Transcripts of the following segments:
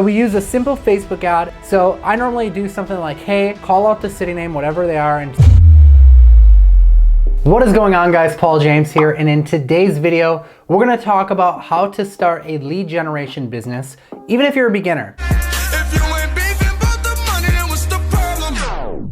So we use a simple Facebook ad. So I normally do something like, hey, call out the city name, whatever they are, and what is going on, guys? Paul James here, and in today's video, we're gonna talk about how to start a lead generation business, even if you're a beginner.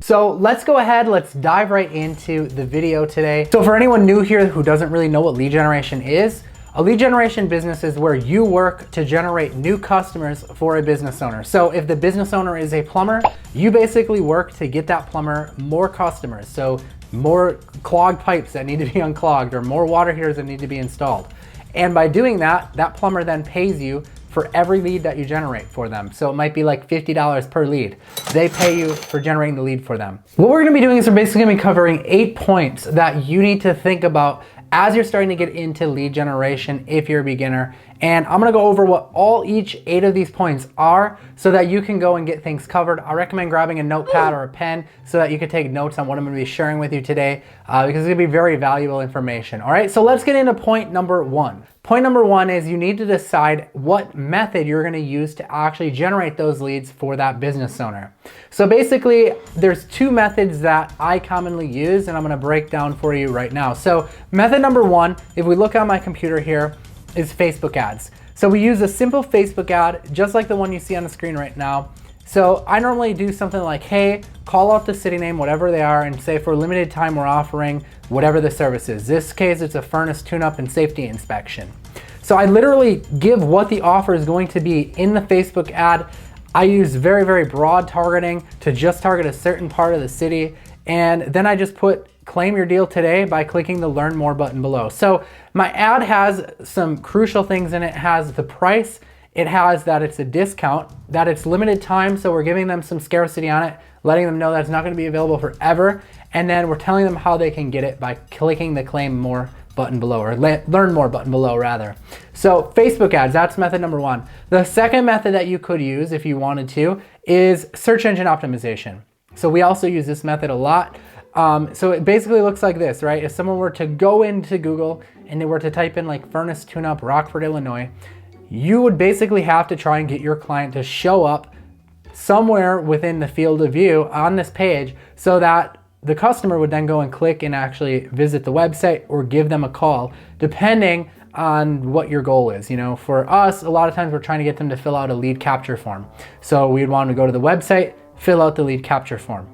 So let's go ahead, let's dive right into the video today. So for anyone new here who doesn't really know what lead generation is, a lead generation business is where you work to generate new customers for a business owner. So if the business owner is a plumber, you basically work to get that plumber more customers. So more clogged pipes that need to be unclogged, or more water heaters that need to be installed. And by doing that, that plumber then pays you for every lead that you generate for them. So it might be like $50 per lead. They pay you for generating the lead for them. What we're gonna be doing is we're basically gonna be covering 8 points that you need to think about as you're starting to get into lead generation if you're a beginner. And I'm gonna go over what each 8 of these points are so that you can go and get things covered. I recommend grabbing a notepad or a pen so that you can take notes on what I'm gonna be sharing with you today because it's gonna be very valuable information. All right, so let's get into point number 1. Point number 1 is you need to decide what method you're gonna use to actually generate those leads for that business owner. So basically, there's 2 methods that I commonly use, and I'm gonna break down for you right now. So method number 1, if we look on my computer here, is Facebook ads. So we use a simple Facebook ad, just like the one you see on the screen right now. So I normally do something like, hey, call out the city name, whatever they are, and say for a limited time we're offering whatever the service is. This case, it's a furnace tune-up and safety inspection. So I literally give what the offer is going to be in the Facebook ad. I use very, very broad targeting to just target a certain part of the city. And then I just put claim your deal today by clicking the learn more button below. So my ad has some crucial things in it. It has the price. It has that it's a discount, that it's limited time. So we're giving them some scarcity on it, letting them know that it's not going to be available forever. And then we're telling them how they can get it by clicking the claim more button below, or learn more button below rather. So Facebook ads, that's method number 1. The second method that you could use if you wanted to is search engine optimization. So we also use this method a lot. So it basically looks like this, right? If someone were to go into Google and they were to type in like furnace tune-up Rockford, Illinois, you would basically have to try and get your client to show up somewhere within the field of view on this page so that the customer would then go and click and actually visit the website or give them a call, depending on what your goal is. You know, for us, a lot of times we're trying to get them to fill out a lead capture form. So we'd want them to go to the website, fill out the lead capture form.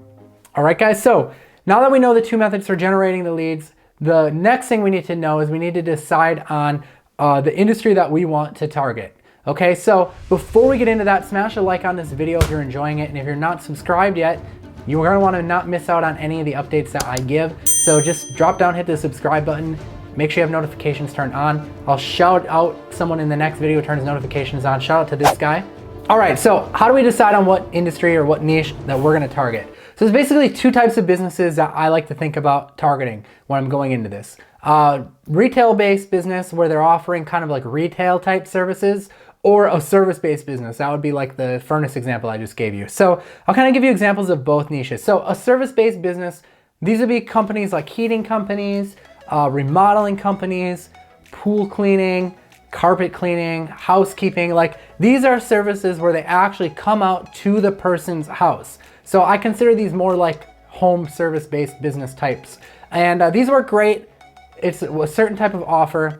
All right, guys, so now that we know the 2 methods for generating the leads, the next thing we need to know is we need to decide on the industry that we want to target. Okay, so before we get into that, smash a like on this video if you're enjoying it, and if you're not subscribed yet, you're gonna wanna not miss out on any of the updates that I give. So just drop down, hit the subscribe button, make sure you have notifications turned on. I'll shout out someone in the next video who turns notifications on. Shout out to this guy. All right, so how do we decide on what industry or what niche that we're gonna target? So there's basically 2 types of businesses that I like to think about targeting when I'm going into this. Retail-based business where they're offering kind of like retail type services, or a service-based business. That would be like the furnace example I just gave you. So I'll kind of give you examples of both niches. So a service-based business, these would be companies like heating companies, remodeling companies, pool cleaning, carpet cleaning, housekeeping. Like these are services where they actually come out to the person's house. So I consider these more like home service-based business types. And these work great. It's a certain type of offer.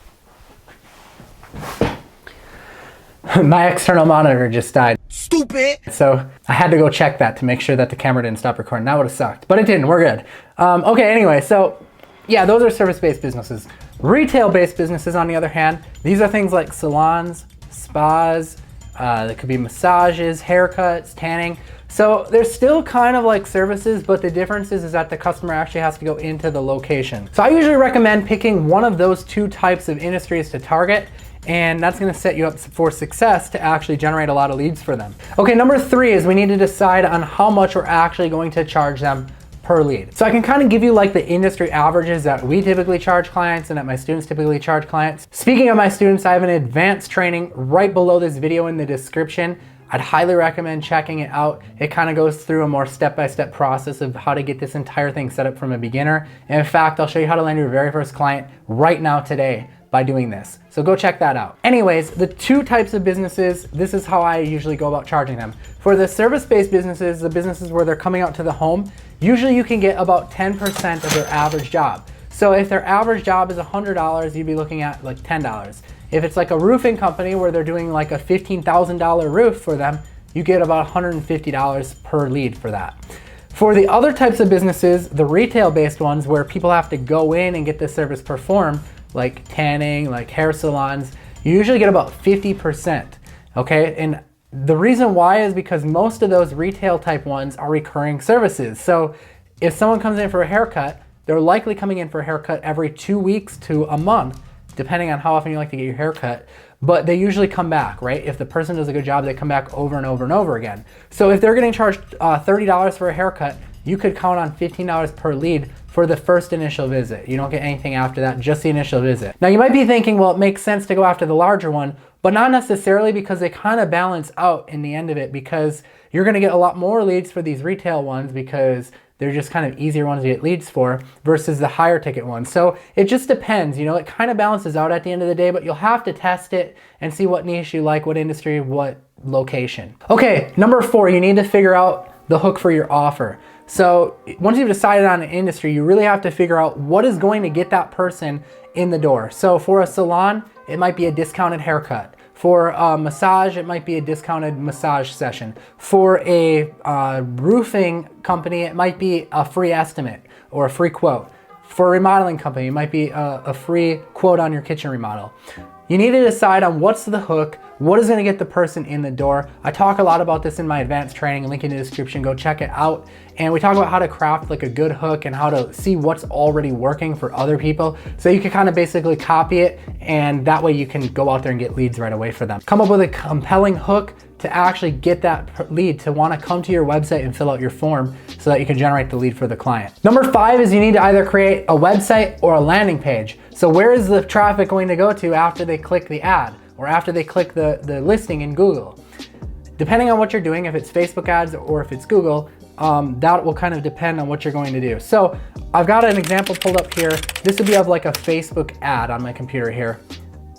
My external monitor just died. Stupid! So I had to go check that to make sure that the camera didn't stop recording. That would have sucked, but it didn't. We're good. Okay, anyway, so yeah, those are service-based businesses. Retail-based businesses, on the other hand, these are things like salons, spas, there could be massages, haircuts, tanning. So they're still kind of like services, but the difference is that the customer actually has to go into the location. So I usually recommend picking one of those 2 types of industries to target, and that's gonna set you up for success to actually generate a lot of leads for them. Okay, number 3 is we need to decide on how much we're actually going to charge them per lead. So I can kind of give you like the industry averages that we typically charge clients and that my students typically charge clients. Speaking of my students, I have an advanced training right below this video in the description. I'd highly recommend checking it out. It kind of goes through a more step-by-step process of how to get this entire thing set up from a beginner. And in fact, I'll show you how to land your very first client right now today by doing this. So go check that out. Anyways, the two types of businesses, this is how I usually go about charging them. For the service-based businesses, the businesses where they're coming out to the home, usually you can get about 10% of their average job. So if their average job is $100, you'd be looking at like $10. If it's like a roofing company where they're doing like a $15,000 roof for them, you get about $150 per lead for that. For the other types of businesses, the retail-based ones where people have to go in and get the service performed, like tanning, like hair salons, you usually get about 50%, okay? And the reason why is because most of those retail type ones are recurring services. So if someone comes in for a haircut, they're likely coming in for a haircut every 2 weeks to a month, depending on how often you like to get your hair cut. But they usually come back, right? If the person does a good job, they come back over and over and over again. So if they're getting charged $30 for a haircut, you could count on $15 per lead for the first initial visit. You don't get anything after that, just the initial visit. Now you might be thinking, well, it makes sense to go after the larger one, but not necessarily, because they kind of balance out in the end of it, because you're gonna get a lot more leads for these retail ones because they're just kind of easier ones to get leads for versus the higher ticket ones. So it just depends, you know, it kind of balances out at the end of the day, but you'll have to test it and see what niche you like, what industry, what location. Okay, number 4, you need to figure out the hook for your offer. So once you've decided on an industry, you really have to figure out what is going to get that person in the door. So for a salon, it might be a discounted haircut. For a massage, it might be a discounted massage session. For a roofing company, it might be a free estimate or a free quote. For a remodeling company, it might be a free quote on your kitchen remodel. You need to decide on what's the hook, what is gonna get the person in the door. I talk a lot about this in my advanced training, link in the description, go check it out. And we talk about how to craft like a good hook and how to see what's already working for other people. So you can kind of basically copy it, and that way you can go out there and get leads right away for them. Come up with a compelling hook to actually get that lead to wanna come to your website and fill out your form so that you can generate the lead for the client. Number 5 is you need to either create a website or a landing page. So where is the traffic going to go to after they click the ad or after they click the listing in Google? Depending on what you're doing, if it's Facebook ads or if it's Google, that will kind of depend on what you're going to do. So I've got an example pulled up here. This would be of like a Facebook ad on my computer here.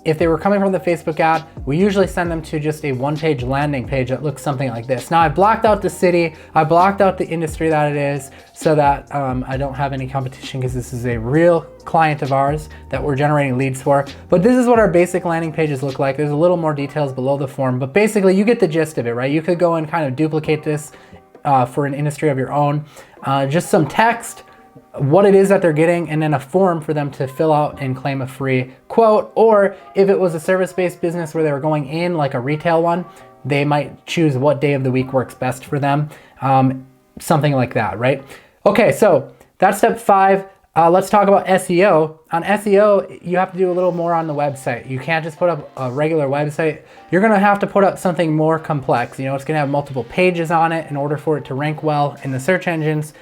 If they were coming from the Facebook ad, we usually send them to just a one-page landing page that looks something like this. Now I blocked out the city, I blocked out the industry that it is so that I don't have any competition, because this is a real client of ours that we're generating leads for. But this is what our basic landing pages look like. There's a little more details below the form, but basically you get the gist of it, right? You could go and kind of duplicate this for an industry of your own. Just some text, what it is that they're getting, and then a form for them to fill out and claim a free quote. Or if it was a service-based business where they were going in, like a retail one, they might choose what day of the week works best for them. Something like that, right? Okay, so that's step 5. Let's talk about SEO. On SEO, you have to do a little more on the website. You can't just put up a regular website. You're gonna have to put up something more complex. You know, it's gonna have multiple pages on it in order for it to rank well in the search engines.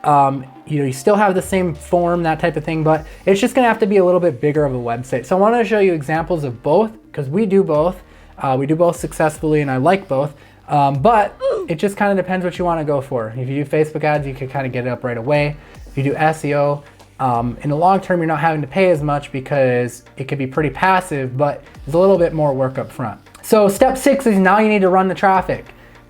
You know, you still have the same form, that type of thing, but it's just gonna have to be a little bit bigger of a website. So I wanna show you examples of both, because we do both. We do both successfully, and I like both. But it just kind of depends what you wanna go for. If you do Facebook ads, you can kind of get it up right away. If you do SEO, in the long term, you're not having to pay as much because it could be pretty passive, but there's a little bit more work up front. So step 6 is now you need to run the traffic.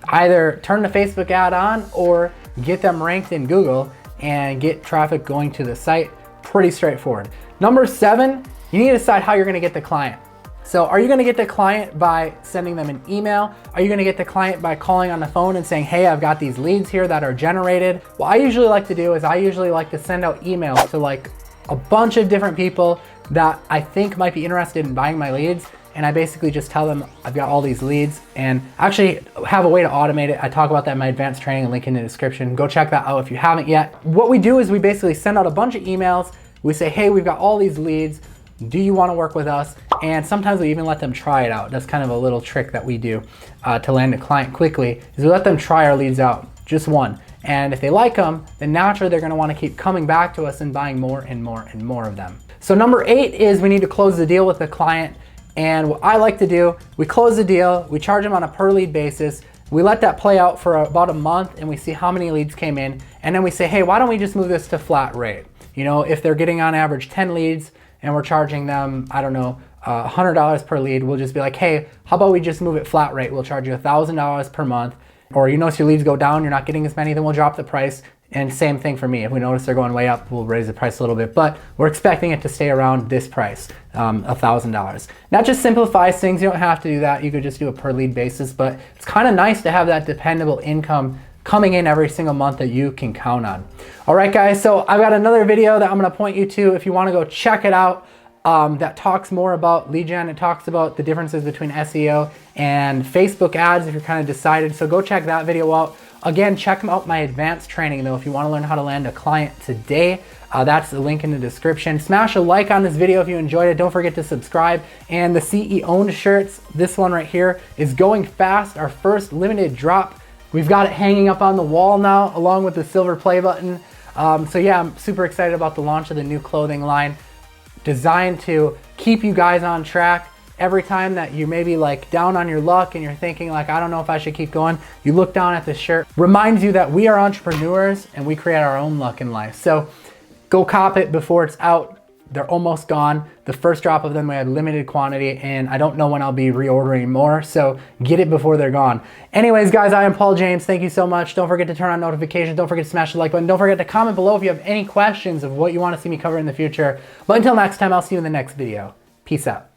Either turn the Facebook ad on or get them ranked in Google and get traffic going to the site. Pretty straightforward. Number 7, you need to decide how you're gonna get the client. So are you gonna get the client by sending them an email? Are you gonna get the client by calling on the phone and saying, hey, I've got these leads here that are generated? What I usually like to do is I usually like to send out emails to like a bunch of different people that I think might be interested in buying my leads. And I basically just tell them I've got all these leads, and actually have a way to automate it. I talk about that in my advanced training, link in the description. Go check that out if you haven't yet. What we do is we basically send out a bunch of emails. We say, hey, we've got all these leads. Do you want to work with us? And sometimes we even let them try it out. That's kind of a little trick that we do to land a client quickly, is we let them try our leads out, just one. And if they like them, then naturally they're gonna wanna keep coming back to us and buying more and more and more of them. So number 8 is we need to close the deal with the client. And what I like to do, we close the deal, we charge them on a per lead basis, we let that play out for about a month and we see how many leads came in, and then we say, hey, why don't we just move this to flat rate? You know, if they're getting on average 10 leads, and we're charging them, I don't know, $100 per lead, we'll just be like, hey, how about we just move it flat rate? We'll charge you $1,000 per month. Or you notice your leads go down, you're not getting as many, then we'll drop the price. And same thing for me. If we notice they're going way up, we'll raise the price a little bit, but we're expecting it to stay around this price, $1,000. That just simplifies things. You don't have to do that. You could just do a per lead basis, but it's kind of nice to have that dependable income coming in every single month that you can count on. All right, guys, so I've got another video that I'm gonna point you to if you wanna go check it out. That talks more about lead gen. It talks about the differences between SEO and Facebook ads if you're kind of decided. So go check that video out. Again, check out my advanced training though if you want to learn how to land a client today. That's the link in the description. Smash a like on this video if you enjoyed it. Don't forget to subscribe. And the CE owned shirts, this one right here, is going fast. Our first limited drop. We've got it hanging up on the wall now along with the silver play button. So yeah, I'm super excited about the launch of the new clothing line, designed to keep you guys on track. Every time that you may be like down on your luck and you're thinking like, I don't know if I should keep going, you look down at this shirt, reminds you that we are entrepreneurs and we create our own luck in life. So go cop it before it's out. They're almost gone. The first drop of them, we had limited quantity and I don't know when I'll be reordering more. So get it before they're gone. Anyways, guys, I am Paul James. Thank you so much. Don't forget to turn on notifications. Don't forget to smash the like button. Don't forget to comment below if you have any questions of what you want to see me cover in the future. But until next time, I'll see you in the next video. Peace out.